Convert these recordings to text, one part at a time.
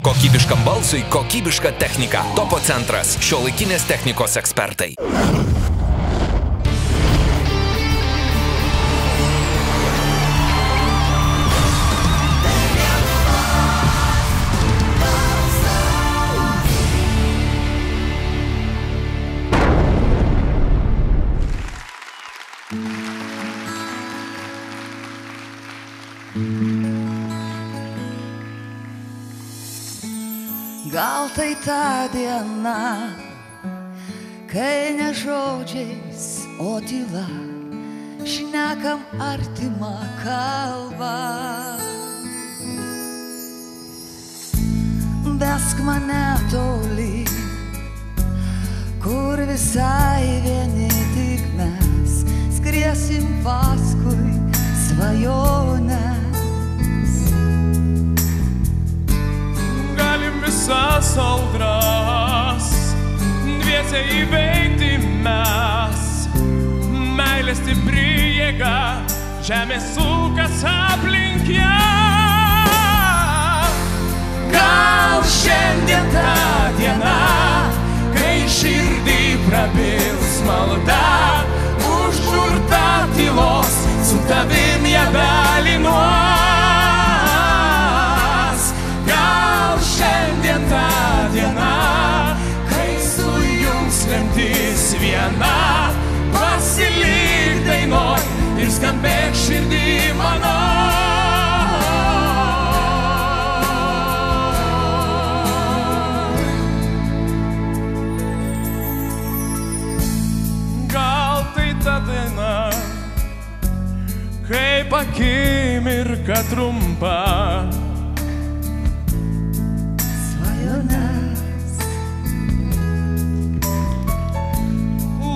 Kokybiškam balsui kokybiška technika. Topo centras. Šiuolaikinės technikos ekspertai. Gal tai ta diena, kai ne žodžiais, o tyla, šnekam artimą kalbą. Vesk mane toli, kur visai vieni tik mes, skriesim paskui svajonės. Visas audras dviese įveikti mes, meilė stipri jėga, žemė sukas aplink ją. Gal šiandien ta diena, kai širdį prabils malda, užburta tylos, su tavim ją dalinuos. Šiandien ta diena, kai sujungs lemtis viena, pasilik dainoj ir skambėk širdį mano. Gal tai ta diena, kaip akimirka trumpa,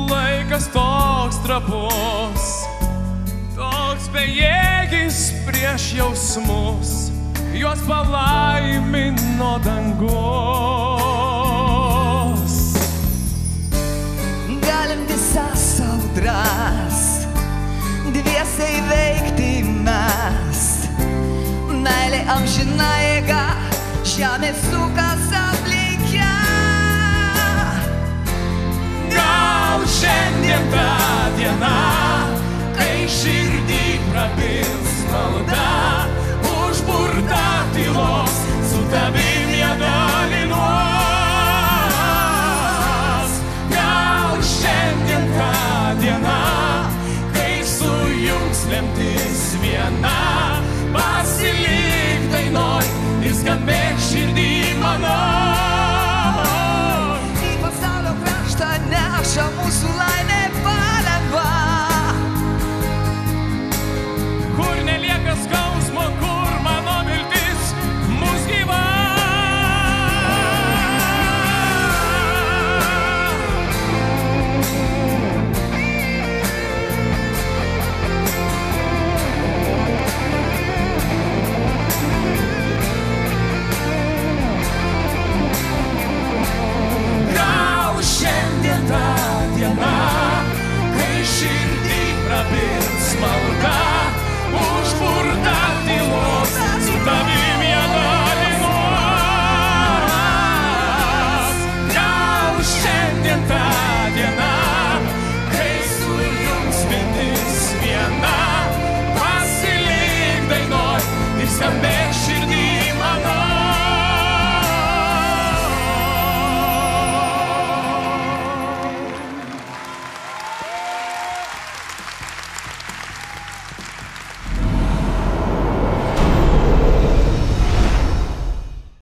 laikas toks trapus, toks bejėgis prieš jausmus, juos palaimino dangus. Galim visas audras dviese įveikti mes, meilė amžina jėga, žemė sukas aplink ją. Gal šiandien ta diena, kai širdį prabils malda, užburta tylos, su tavim